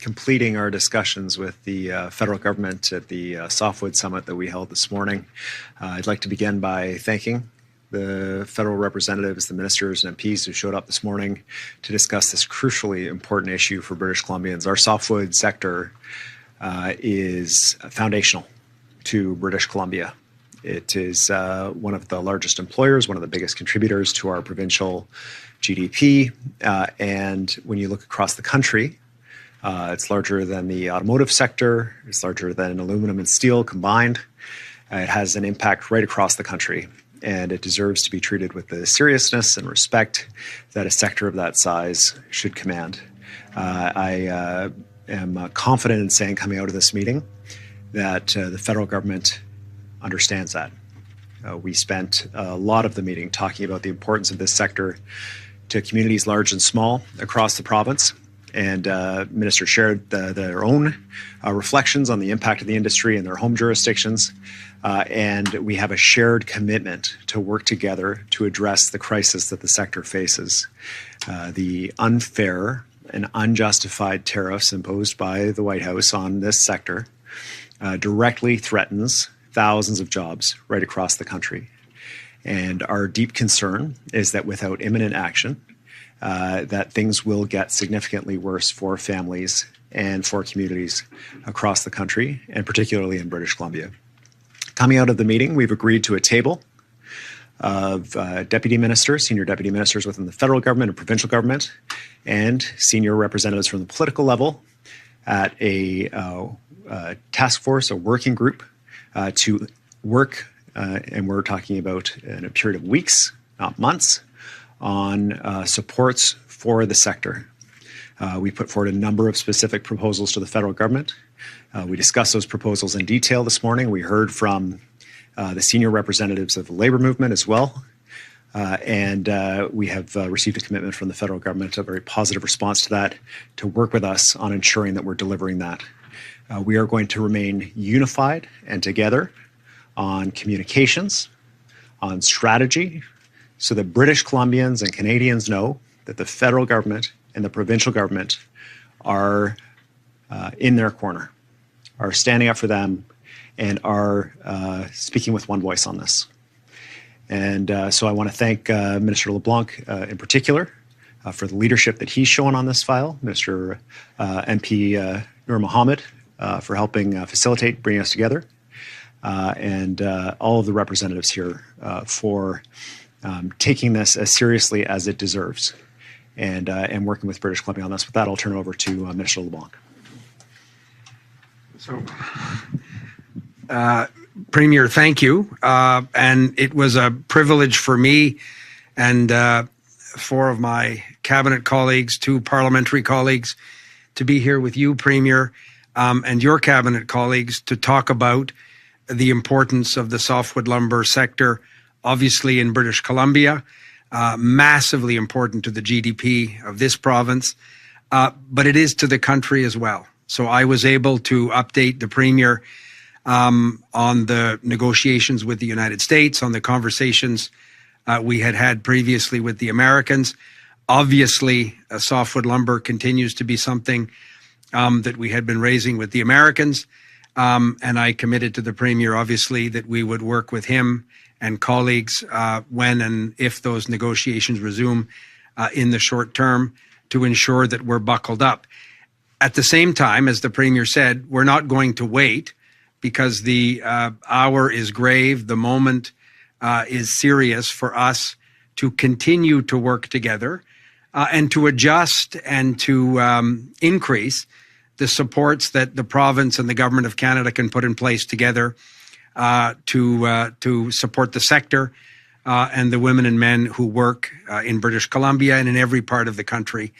completing our discussions with the federal government at the Softwood Summit that we held this morning. I'd like to begin by thanking the federal representatives, the ministers and MPs who showed up this morning to discuss this crucially important issue for British Columbians. Our softwood sector is foundational to British Columbia. It is one of the largest employers, one of the biggest contributors to our provincial GDP, and when you look across the country, it's larger than the automotive sector, it's larger than aluminum and steel combined. It has an impact right across the country, and it deserves to be treated with the seriousness and respect that a sector of that size should command. I am confident in saying, coming out of this meeting, that the federal government understands that. We spent a lot of the meeting talking about the importance of this sector to communities large and small across the province, and ministers shared their own reflections on the impact of the industry in their home jurisdictions, and we have a shared commitment to work together to address the crisis that the sector faces. The unfair and unjustified tariffs imposed by the White House on this sector directly threatens thousands of jobs right across the country. And our deep concern is that without imminent action, that things will get significantly worse for families and for communities across the country, and particularly in British Columbia. Coming out of the meeting, we've agreed to a table of deputy ministers, senior deputy ministers within the federal government and provincial government, and senior representatives from the political level at a task force, a working group, to work, and we're talking about in a period of weeks, not months, on supports for the sector. We put forward a number of specific proposals to the federal government. We discussed those proposals in detail this morning. We heard from the senior representatives of the labor movement as well. And we have received a commitment from the federal government, a very positive response to that, to work with us on ensuring that we're delivering that. We are going to remain unified and together on communications, on strategy, so that British Columbians and Canadians know that the federal government and the provincial government are in their corner, are standing up for them, and are speaking with one voice on this. And so I want to thank Minister LeBlanc in particular for the leadership that he's shown on this file, Mr. MP Nur Mohammed for helping facilitate bringing us together, and all of the representatives here for taking this as seriously as it deserves, and working with British Columbia on this. With that, I'll turn it over to Minister LeBlanc. So, Premier, thank you. And it was a privilege for me and 4 of my cabinet colleagues, 2 parliamentary colleagues, to be here with you, Premier, and your cabinet colleagues to talk about the importance of the softwood lumber sector, obviously in British Columbia, massively important to the GDP of this province, but it is to the country as well. So I was able to update the Premier on the negotiations with the United States, on the conversations we had previously with the Americans. Obviously, softwood lumber continues to be something that we had been raising with the Americans. And I committed to the Premier, obviously, that we would work with him and colleagues when and if those negotiations resume in the short term to ensure that we're buckled up. At the same time, as the Premier said, we're not going to wait because the hour is grave, the moment is serious for us to continue to work together and to adjust and to increase the supports that the province and the government of Canada can put in place together to support the sector and the women and men who work in British Columbia and in every part of the country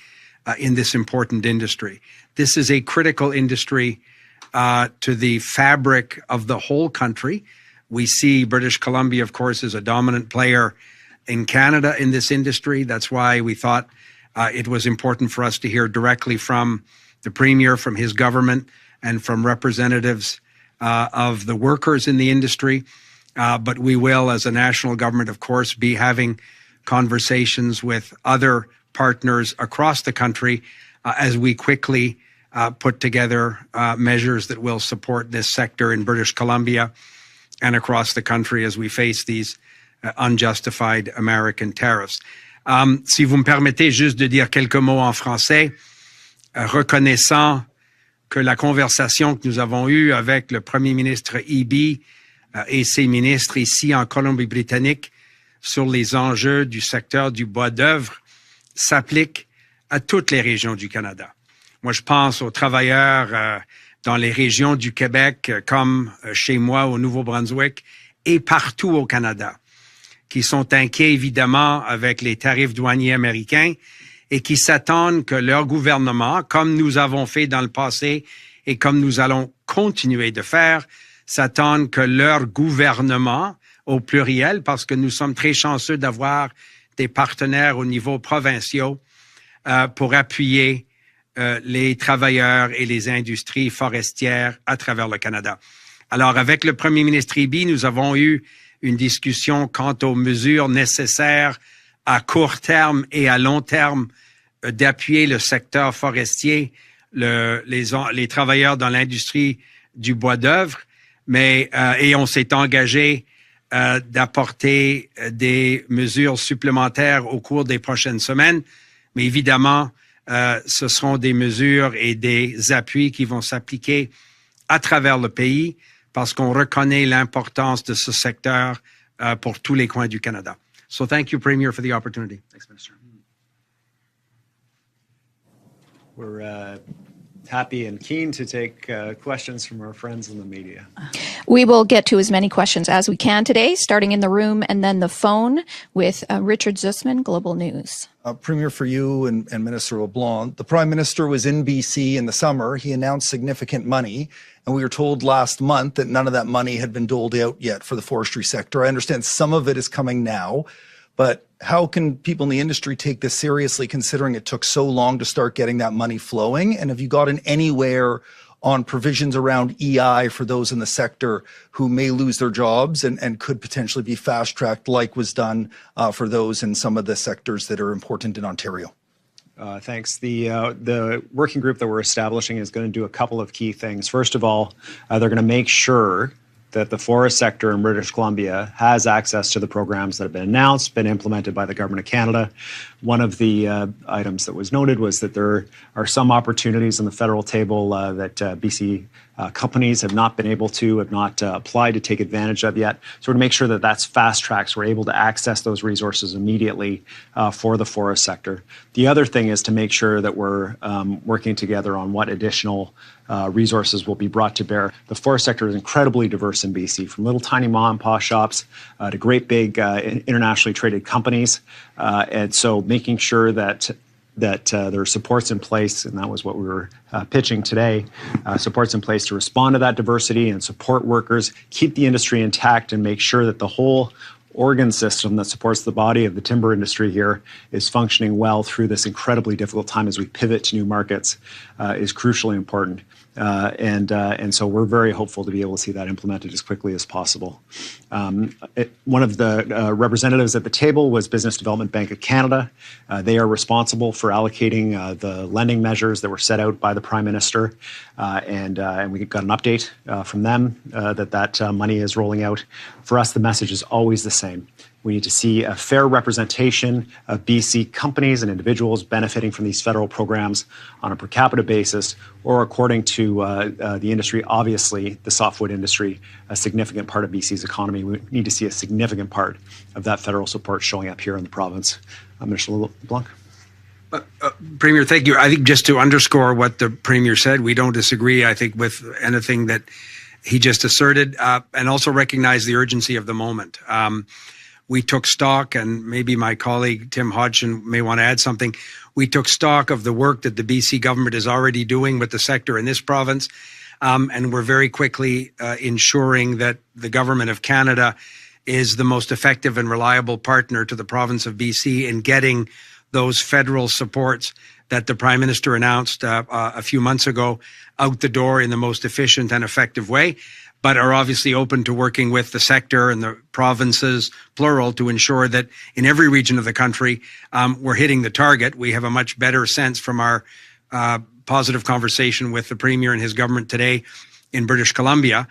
in this important industry. This is a critical industry to the fabric of the whole country. We see British Columbia, of course, as a dominant player in Canada in this industry. That's why we thought it was important for us to hear directly from the Premier, from his government, and from representatives of the workers in the industry. But we will, as a national government, of course, be having conversations with other partners across the country as we quickly put together measures that will support this sector in British Columbia and across the country as we face these unjustified American tariffs. Si vous me permettez juste de dire quelques mots en français, reconnaissant que la conversation que nous avons eue avec le premier ministre Eby et ses ministres ici en Colombie-Britannique sur les enjeux du secteur du bois d'œuvre s'applique à toutes les régions du Canada. Moi, je pense aux travailleurs dans les régions du Québec, comme chez moi au Nouveau-Brunswick, et partout au Canada, qui sont inquiets évidemment avec les tarifs douaniers américains et qui s'attendent que leur gouvernement, comme nous avons fait dans le passé et comme nous allons continuer de faire, s'attendent que leur gouvernement, au pluriel, parce que nous sommes très chanceux d'avoir des partenaires au niveau provincial pour appuyer les travailleurs et les industries forestières à travers le Canada. Alors, avec le premier ministre Eby, nous avons eu une discussion quant aux mesures nécessaires à court terme et à long terme d'appuyer le secteur forestier, les travailleurs dans l'industrie du bois d'œuvre, et on s'est engagé d'apporter des mesures supplémentaires au cours des prochaines semaines. Mais évidemment, ce seront des mesures et des appuis qui vont s'appliquer à travers le pays parce qu'on reconnaît l'importance de ce secteur pour tous les coins du Canada. So thank you, Premier, for the opportunity. Thanks, Minister. We're happy and keen to take questions from our friends in the media. We will get to as many questions as we can today, starting in the room and then the phone with Richard Zussman, Global News. Premier, for you and Minister LeBlanc, the Prime Minister was in BC in the summer. He announced significant money, and we were told last month that none of that money had been doled out yet for the forestry sector. I understand some of it is coming now, but how can people in the industry take this seriously considering it took so long to start getting that money flowing? And have you gotten anywhere on provisions around EI for those in the sector who may lose their jobs and could potentially be fast-tracked like was done for those in some of the sectors that are important in Ontario? Thanks. The working group that we're establishing is going to do a couple of key things. First of all, they're going to make sure that the forest sector in British Columbia has access to the programs that have been announced, been implemented by the Government of Canada. One of the items that was noted was that there are some opportunities on the federal table that BC companies have not applied to take advantage of yet. So to make sure that that's fast tracks, we're able to access those resources immediately for the forest sector. The other thing is to make sure that we're working together on what additional resources will be brought to bear. The forest sector is incredibly diverse in BC, from little tiny mom and pop shops to great big internationally traded companies. And so making sure that there are supports in place, and that was what we were pitching today, supports in place to respond to that diversity and support workers, keep the industry intact, and make sure that the whole organ system that supports the body of the timber industry here is functioning well through this incredibly difficult time as we pivot to new markets is crucially important. And so we're very hopeful to be able to see that implemented as quickly as possible. One of the representatives at the table was Business Development Bank of Canada. They are responsible for allocating the lending measures that were set out by the Prime Minister. And we got an update from them that money is rolling out. For us, the message is always the same. We need to see a fair representation of BC companies and individuals benefiting from these federal programs on a per capita basis, or according to the industry, obviously the softwood industry, a significant part of BC's economy. We need to see a significant part of that federal support showing up here in the province. Minister LeBlanc. Premier, thank you. I think just to underscore what the Premier said, we don't disagree, I think, with anything that he just asserted, and also recognize the urgency of the moment. We took stock, and maybe my colleague Tim Hodgson may want to add something. We took stock of the work that the BC government is already doing with the sector in this province, and we're very quickly ensuring that the Government of Canada is the most effective and reliable partner to the province of BC in getting those federal supports that the Prime Minister announced a few months ago out the door in the most efficient and effective way, but are obviously open to working with the sector and the provinces, plural, to ensure that in every region of the country, we're hitting the target. We have a much better sense from our positive conversation with the Premier and his government today in British Columbia.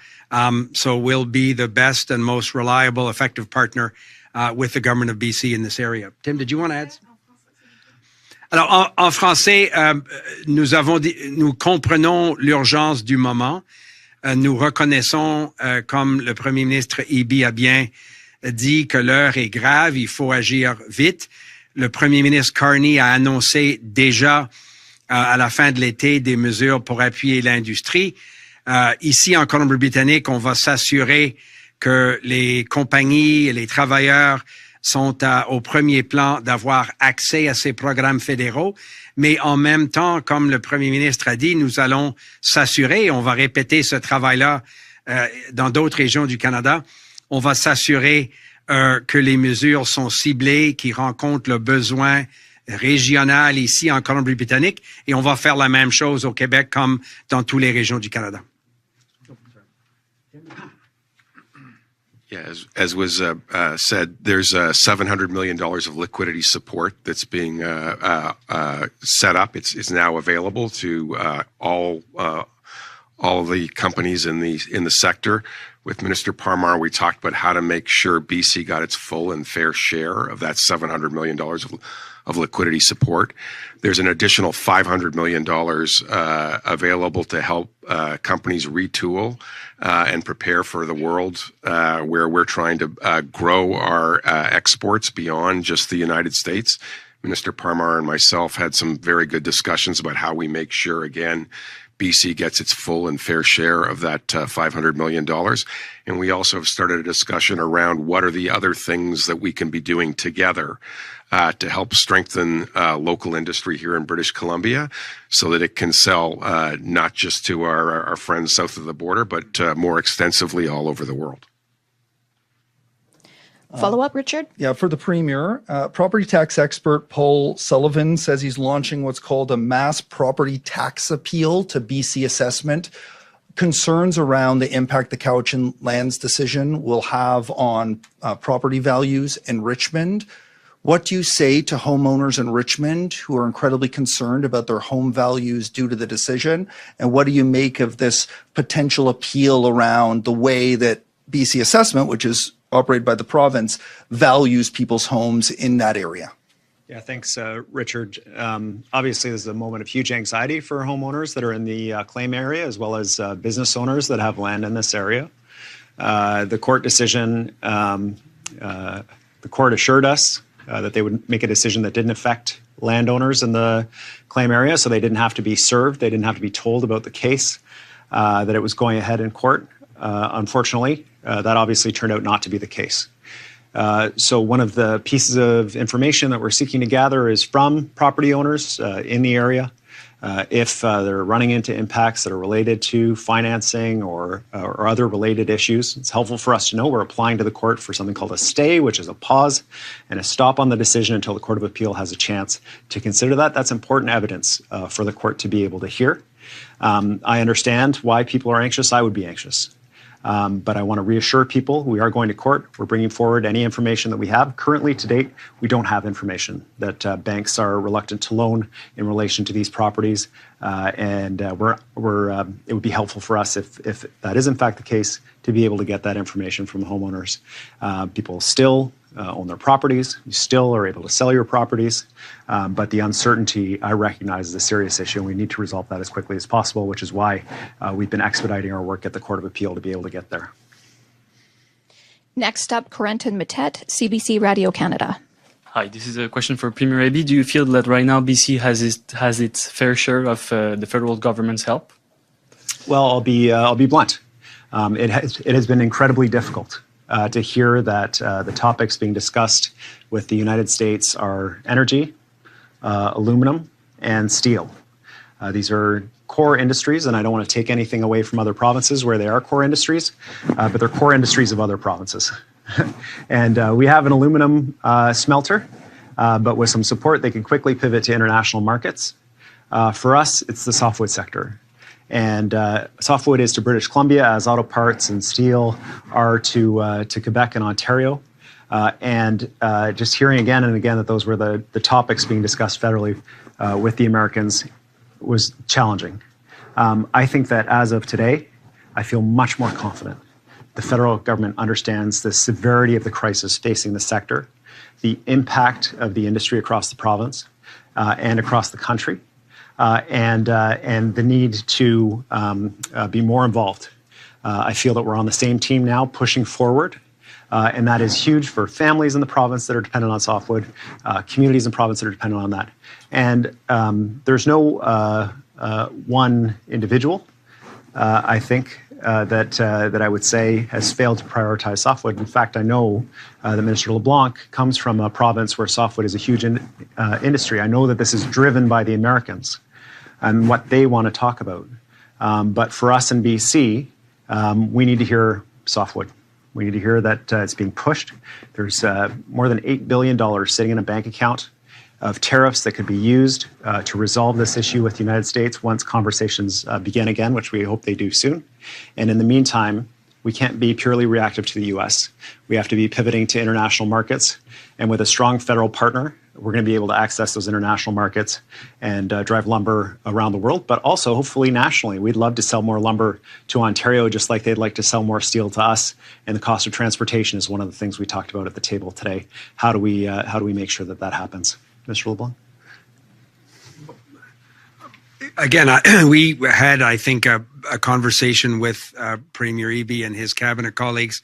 So we'll be the best and most reliable, effective partner with the government of BC in this area. Tim, did you want to add? Alors, en français, nous comprenons l'urgence du moment. Nous reconnaissons, comme le Premier ministre Eby a bien dit, que l'heure est grave, il faut agir vite. Le Premier ministre Carney a annoncé déjà à la fin de l'été des mesures pour appuyer l'industrie. Ici, en Colombie-Britannique, on va s'assurer que les compagnies et les travailleurs sont au premier plan d'avoir accès à ces programmes fédéraux. Mais en même temps, comme le Premier ministre a dit, nous allons s'assurer, on va répéter ce travail-là dans d'autres régions du Canada, on va s'assurer que les mesures sont ciblées, qui rencontrent le besoin régional ici en Colombie-Britannique, et on va faire la même chose au Québec comme dans toutes les régions du Canada. Yeah, as was said, there's $700 million of liquidity support that's being set up. It's now available to all the companies in the sector. With Minister Parmar, we talked about how to make sure BC got its full and fair share of that $700 million of liquidity support. There's an additional $500 million available to help companies retool and prepare for the world where we're trying to grow our exports beyond just the United States. Minister Parmar and myself had some very good discussions about how we make sure, again, BC gets its full and fair share of that $500 million. And we also have started a discussion around what are the other things that we can be doing together to help strengthen local industry here in British Columbia so that it can sell not just to our friends south of the border, but more extensively all over the world. Follow up, Richard? Yeah, for the Premier, property tax expert Paul Sullivan says he's launching what's called a mass property tax appeal to BC assessment. Concerns around the impact the Cowichan Lands decision will have on property values in Richmond. What do you say to homeowners in Richmond who are incredibly concerned about their home values due to the decision? And what do you make of this potential appeal around the way that BC Assessment, which is operated by the province, values people's homes in that area? Yeah, thanks, Richard. Obviously, this is a moment of huge anxiety for homeowners that are in the claim area, as well as business owners that have land in this area. The court decision, the court assured us that they would make a decision that didn't affect landowners in the claim area, so they didn't have to be served. They didn't have to be told about the case, that it was going ahead in court. Unfortunately, that obviously turned out not to be the case. So one of the pieces of information that we're seeking to gather is from property owners in the area. If they're running into impacts that are related to financing or other related issues, it's helpful for us to know. We're applying to the court for something called a stay, which is a pause and a stop on the decision until the Court of Appeal has a chance to consider that. That's important evidence for the court to be able to hear. I understand why people are anxious. I would be anxious. But I want to reassure people we are going to court. We're bringing forward any information that we have. Currently, to date, we don't have information that banks are reluctant to loan in relation to these properties. And it would be helpful for us if that is in fact the case to be able to get that information from homeowners. People still own their properties. You still are able to sell your properties. But the uncertainty, I recognize, is a serious issue, and we need to resolve that as quickly as possible, which is why we've been expediting our work at the Court of Appeal to be able to get there. Next up, Corentin Mattet, CBC Radio Canada. Hi, this is a question for Premier Eby. Do you feel that right now BC has its fair share of the federal government's help? Well, I'll be blunt. It has been incredibly difficult to hear that the topics being discussed with the United States are energy, aluminum, and steel. These are core industries, and I don't want to take anything away from other provinces where they are core industries, but they're core industries of other provinces. And we have an aluminum smelter, but with some support, they can quickly pivot to international markets. For us, it's the softwood sector. And softwood is to British Columbia as auto parts and steel are to Quebec and Ontario. And just hearing again and again that those were the topics being discussed federally with the Americans was challenging. I think that as of today, I feel much more confident. The federal government understands the severity of the crisis facing the sector, the impact of the industry across the province and across the country, and the need to be more involved. I feel that we're on the same team now, pushing forward, and that is huge for families in the province that are dependent on softwood, communities in the province that are dependent on that. And there's no one individual, I think, that I would say has failed to prioritize softwood. In fact, I know that Minister LeBlanc comes from a province where softwood is a huge industry. I know that this is driven by the Americans and what they want to talk about. But for us in BC, we need to hear softwood. We need to hear that it's being pushed. There's more than $8 billion sitting in a bank account of tariffs that could be used to resolve this issue with the United States once conversations begin again, which we hope they do soon. And in the meantime, we can't be purely reactive to the U.S. We have to be pivoting to international markets. And with a strong federal partner, we're going to be able to access those international markets and drive lumber around the world, but also hopefully nationally. We'd love to sell more lumber to Ontario, just like they'd like to sell more steel to us. And the cost of transportation is one of the things we talked about at the table today. How do we make sure that that happens? Mr. LeBlanc? Again, we had, I think, a conversation with Premier Eby and his cabinet colleagues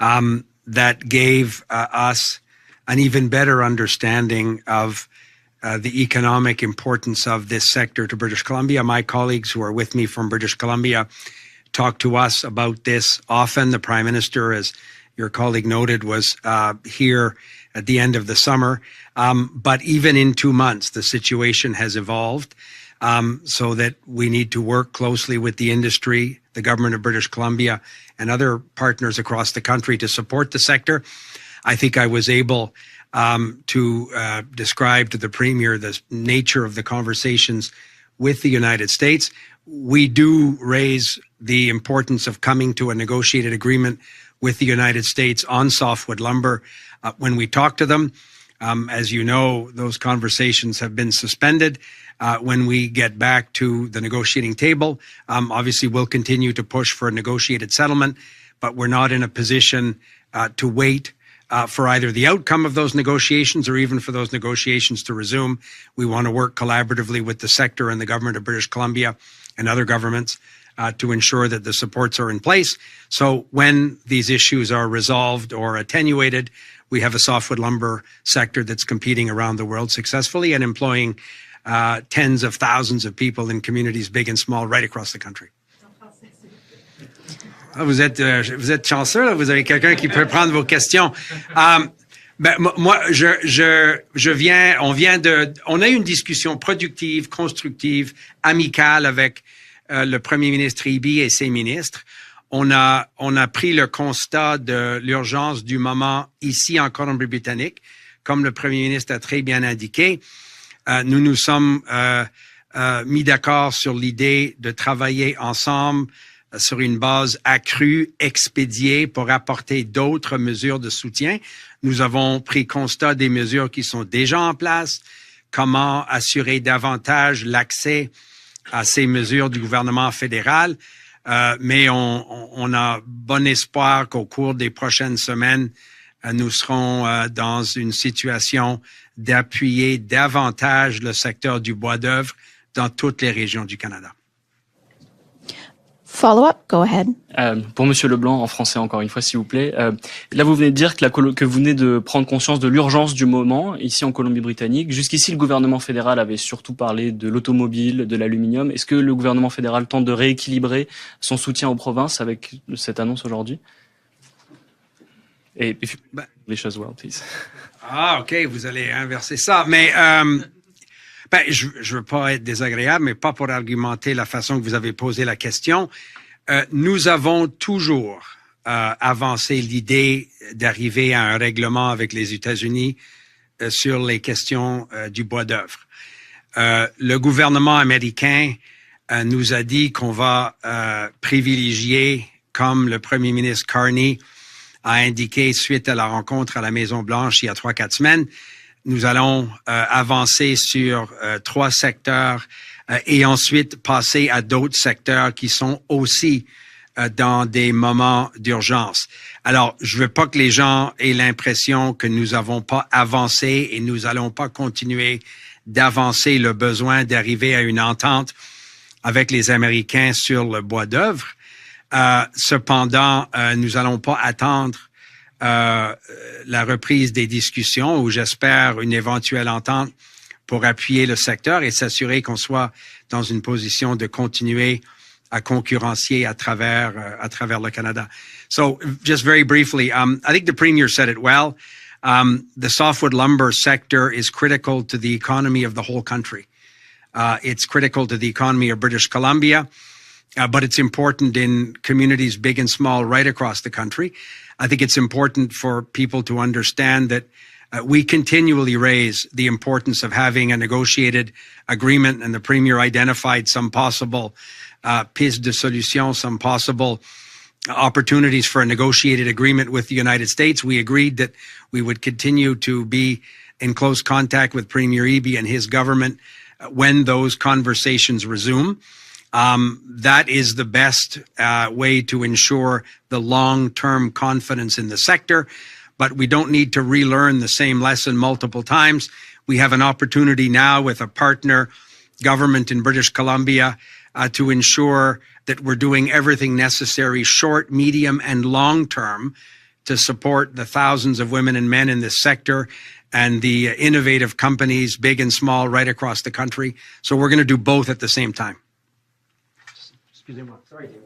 that gave us an even better understanding of the economic importance of this sector to British Columbia. My colleagues who are with me from British Columbia talk to us about this often. The Prime Minister, as your colleague noted, was here at the end of the summer. But even in 2 months, the situation has evolved so that we need to work closely with the industry, the government of British Columbia, and other partners across the country to support the sector. I think I was able to describe to the Premier the nature of the conversations with the United States. We do raise the importance of coming to a negotiated agreement with the United States on softwood lumber when we talk to them. As you know, those conversations have been suspended. When we get back to the negotiating table, obviously we'll continue to push for a negotiated settlement, but we're not in a position to wait for either the outcome of those negotiations or even for those negotiations to resume. We want to work collaboratively with the sector and the government of British Columbia and other governments to ensure that the supports are in place. So when these issues are resolved or attenuated, we have a softwood lumber sector that's competing around the world successfully and employing tens of thousands of people in communities big and small right across the country. Vous êtes chanceux, là, vous avez quelqu'un qui peut prendre vos questions. Moi, on a eu une discussion productive, constructive, amicale avec le Premier ministre Eby et ses ministres. On a pris le constat de l'urgence du moment ici en Colombie-Britannique, comme le Premier ministre a très bien indiqué. Nous nous sommes mis d'accord sur l'idée de travailler ensemble sur une base accrue, expédiée pour apporter d'autres mesures de soutien. Nous avons pris constat des mesures qui sont déjà en place, comment assurer davantage l'accès à ces mesures du gouvernement fédéral. Mais on a bon espoir qu'au cours des prochaines semaines, nous serons dans une situation d'appuyer davantage le secteur du bois d'œuvre dans toutes les régions du Canada. Follow-up, go ahead. Pour Monsieur Leblanc, en français encore une fois, s'il vous plaît. Là, vous venez de dire que vous venez de prendre conscience de l'urgence du moment ici en Colombie-Britannique. Jusqu'ici, le gouvernement fédéral avait surtout parlé de l'automobile, de l'aluminium. Est-ce que le gouvernement fédéral tente de rééquilibrer son soutien aux provinces avec cette annonce aujourd'hui? Et les choses well, please. Ah, OK, vous allez inverser ça. Mais je veux pas être désagréable, mais pas pour argumenter la façon que vous avez posé la question. Nous avons toujours avancé l'idée d'arriver à un règlement avec les États-Unis sur les questions du bois d'œuvre. Le gouvernement américain nous a dit qu'on va privilégier, comme le premier ministre Carney a indiqué suite à la rencontre à la Maison-Blanche il y a 3-4 semaines, nous allons avancer sur 3 secteurs et ensuite passer à d'autres secteurs qui sont aussi dans des moments d'urgence. Alors, je veux pas que les gens aient l'impression que nous avons pas avancé et nous allons pas continuer d'avancer le besoin d'arriver à une entente avec les Américains sur le bois d'œuvre. Cependant, nous allons pas attendre la reprise des discussions ou j'espère une éventuelle entente pour appuyer le secteur et s'assurer qu'on soit dans une position de continuer à concurrencier à travers le Canada. So just very briefly, I think the Premier said it well. The softwood lumber sector is critical to the economy of the whole country. It's critical to the economy of British Columbia, but it's important in communities big and small right across the country. I think it's important for people to understand that we continually raise the importance of having a negotiated agreement, and the Premier identified some possible pistes de solution, some possible opportunities for a negotiated agreement with the United States. We agreed that we would continue to be in close contact with Premier Eby and his government when those conversations resume. That is the best way to ensure the long-term confidence in the sector. But we don't need to relearn the same lesson multiple times. We have an opportunity now with a partner government in British Columbia to ensure that we're doing everything necessary, short, medium, and long term, to support the thousands of women and men in this sector and the innovative companies, big and small, right across the country. So we're going to do both at the same time. Sorry, David.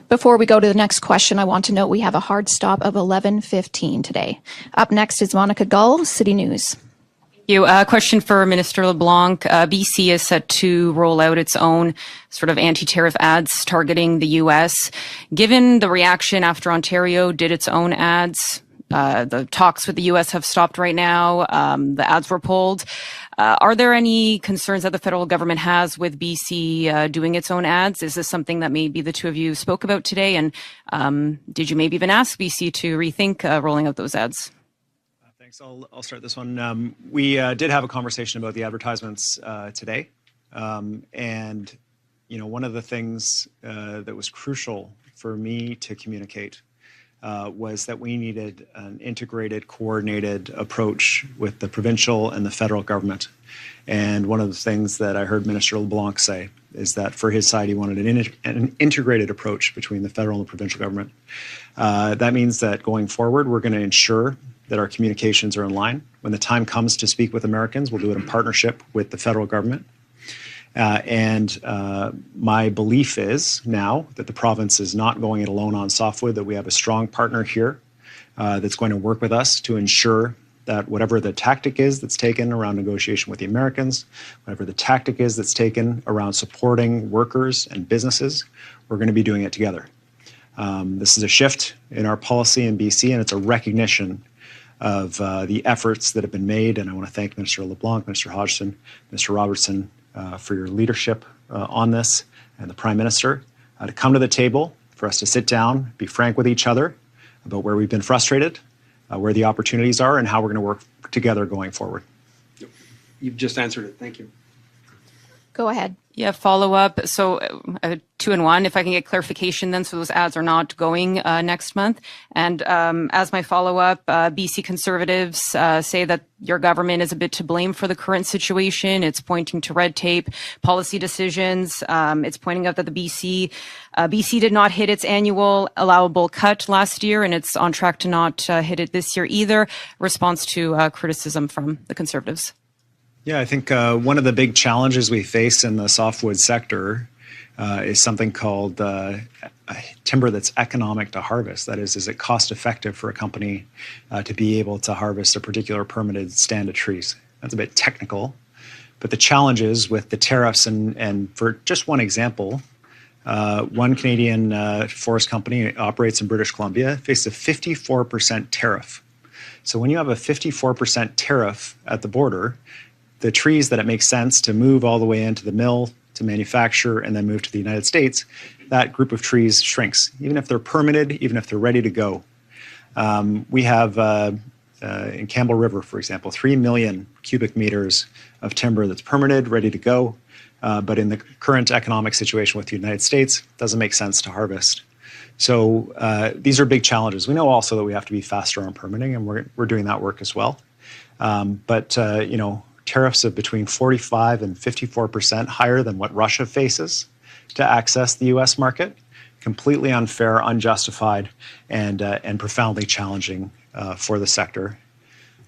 Before we go to the next question, I want to note we have a hard stop of 11:15 today. Up next is Monica Gull, City News. A question for Minister LeBlanc. BC is set to roll out its own sort of anti-tariff ads targeting the U.S. Given the reaction after Ontario did its own ads, the talks with the U.S. have stopped right now. The ads were pulled. Are there any concerns that the federal government has with BC doing its own ads? Is this something that maybe the two of you spoke about today? And did you maybe even ask BC to rethink rolling out those ads? Thanks. I'll start this one. We did have a conversation about the advertisements today. And, you know, one of the things that was crucial for me to communicate was that we needed an integrated, coordinated approach with the provincial and the federal government. And one of the things that I heard Minister LeBlanc say is that for his side, he wanted an integrated approach between the federal and the provincial government. That means that going forward, we're going to ensure that our communications are in line. When the time comes to speak with Americans, we'll do it in partnership with the federal government. And my belief is now that the province is not going it alone on softwood, that we have a strong partner here that's going to work with us to ensure that whatever the tactic is that's taken around negotiation with the Americans, whatever the tactic is that's taken around supporting workers and businesses, we're going to be doing it together. This is a shift in our policy in BC, and it's a recognition of the efforts that have been made. And I want to thank Minister LeBlanc, Minister Hodgson, Mr. Robertson, for your leadership on this, and the Prime Minister, to come to the table, for us to sit down, be frank with each other about where we've been frustrated, where the opportunities are, and how we're going to work together going forward. You've just answered it. Thank you. Go ahead. Yeah, follow up. So 2 in 1, if I can get clarification then, so those ads are not going next month. And as my follow up, BC Conservatives say that your government is a bit to blame for the current situation. It's pointing to red tape, policy decisions. It's pointing out that the BC did not hit its annual allowable cut last year, and it's on track to not hit it this year either. Response to criticism from the Conservatives. Yeah, I think one of the big challenges we face in the softwood sector is something called timber that's economic to harvest. That is it cost effective for a company to be able to harvest a particular permitted stand of trees? That's a bit technical, but the challenges with the tariffs, and for just one example, one Canadian forest company operates in British Columbia, faced a 54% tariff. So when you have a 54% tariff at the border, the trees that it makes sense to move all the way into the mill to manufacture and then move to the United States, that group of trees shrinks, even if they're permitted, even if they're ready to go. We have, in Campbell River, for example, 3 million cubic meters of timber that's permitted, ready to go. but in the current economic situation with the United States, it doesn't make sense to harvest. So these are big challenges. We know also that we have to be faster on permitting, and we're doing that work as well. But tariffs of between 45 and 54% higher than what Russia faces to access the U.S. market, completely unfair, unjustified, and profoundly challenging for the sector.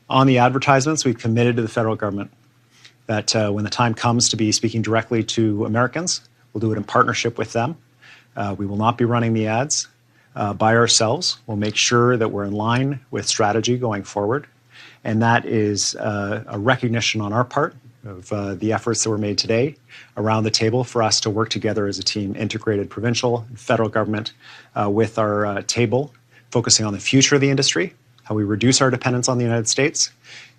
On the advertisements, we've committed to the federal government that when the time comes to be speaking directly to Americans, we'll do it in partnership with them. We will not be running the ads by ourselves. We'll make sure that we're in line with strategy going forward. And that is a recognition on our part of the efforts that were made today around the table for us to work together as a team, integrated provincial and federal government, with our table, focusing on the future of the industry, how we reduce our dependence on the United States,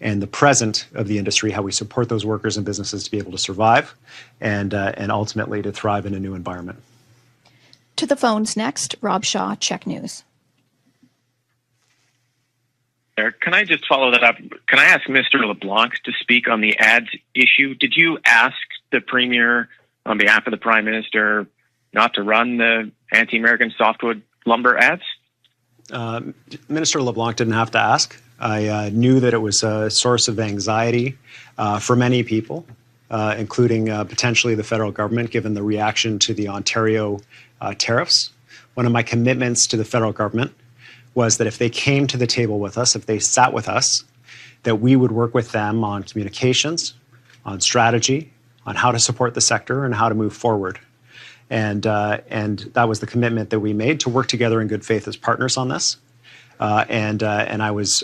and the present of the industry, how we support those workers and businesses to be able to survive and ultimately to thrive in a new environment. To the phones next, Rob Shaw, Check News. Can I just follow that up? Can I ask Mr. LeBlanc to speak on the ads issue? Did you ask the Premier on behalf of the Prime Minister not to run the anti-American softwood lumber ads? Minister LeBlanc didn't have to ask. I knew that it was a source of anxiety for many people, including potentially the federal government, given the reaction to the Ontario tariffs. One of my commitments to the federal government was that if they came to the table with us, if they sat with us, that we would work with them on communications, on strategy, on how to support the sector and how to move forward. And that was the commitment that we made, to work together in good faith as partners on this. And I was,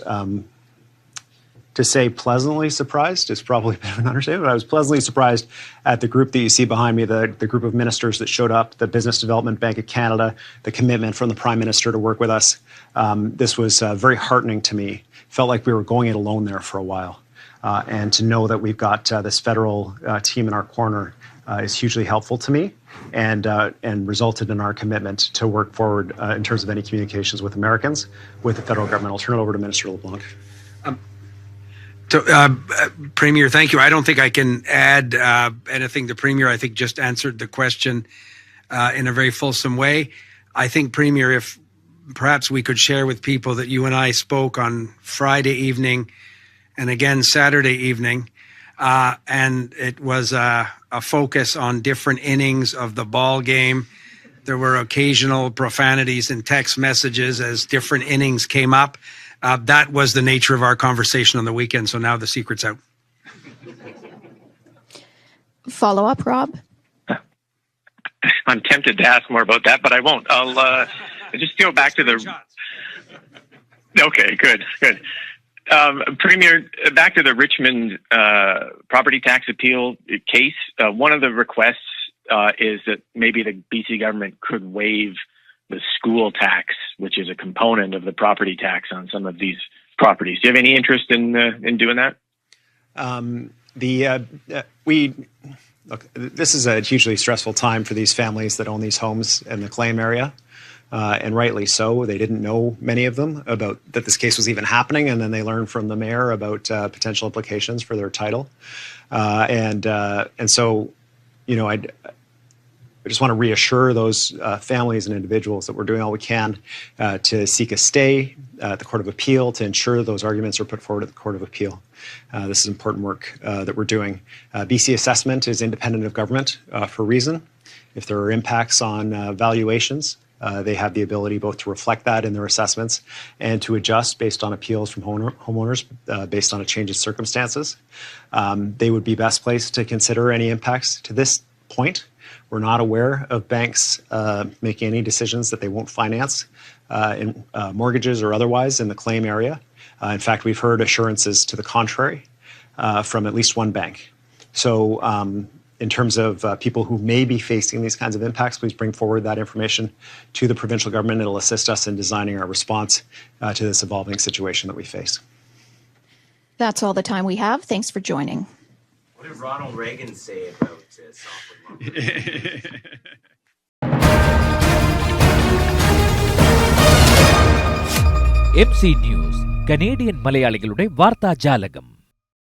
to say pleasantly surprised is probably a bit of an understatement, but I was pleasantly surprised at the group that you see behind me, the group of ministers that showed up, the Business Development Bank of Canada, the commitment from the Prime Minister to work with us. This was very heartening to me. Felt like we were going it alone there for a while. And to know that we've got this federal team in our corner is hugely helpful to me, and resulted in our commitment to work forward in terms of any communications with Americans, with the federal government. I'll turn it over to Minister LeBlanc. Premier, thank you. I don't think I can add anything. The Premier, I think, just answered the question in a very fulsome way. I think, Premier, if perhaps we could share with people that you and I spoke on Friday evening and again Saturday evening, and it was a focus on different innings of the ball game. There were occasional profanities in text messages as different innings came up. That was the nature of our conversation on the weekend, so now the secret's out. Follow up, Rob? I'm tempted to ask more about that, but I won't. I'll just go back to the... Okay, good. Premier, back to the Richmond property tax appeal case. One of the requests is that maybe the BC government could waive the school tax, which is a component of the property tax on some of these properties. Do you have any interest in doing that? Look, this is a hugely stressful time for these families that own these homes in the claim area, and rightly so. They didn't know, many of them, about that this case was even happening, and then they learned from the mayor about potential implications for their title, and so, I just want to reassure those families and individuals that we're doing all we can to seek a stay at the Court of Appeal to ensure those arguments are put forward at the Court of Appeal. This is important work that we're doing. BC assessment is independent of government for a reason. If there are impacts on valuations, they have the ability both to reflect that in their assessments and to adjust based on appeals from homeowners based on a change in circumstances. They would be best placed to consider any impacts. To this point, we're not aware of banks making any decisions that they won't finance in mortgages or otherwise in the claim area. In fact, we've heard assurances to the contrary from at least one bank. So in terms of people who may be facing these kinds of impacts, please bring forward that information to the provincial government. It'll assist us in designing our response to this evolving situation that we face. That's all the time we have. Thanks for joining. What did Ronald Reagan say about softwood lumber? MC News, Canadian മലയാളികളുടെ വാർത്താജാലകം.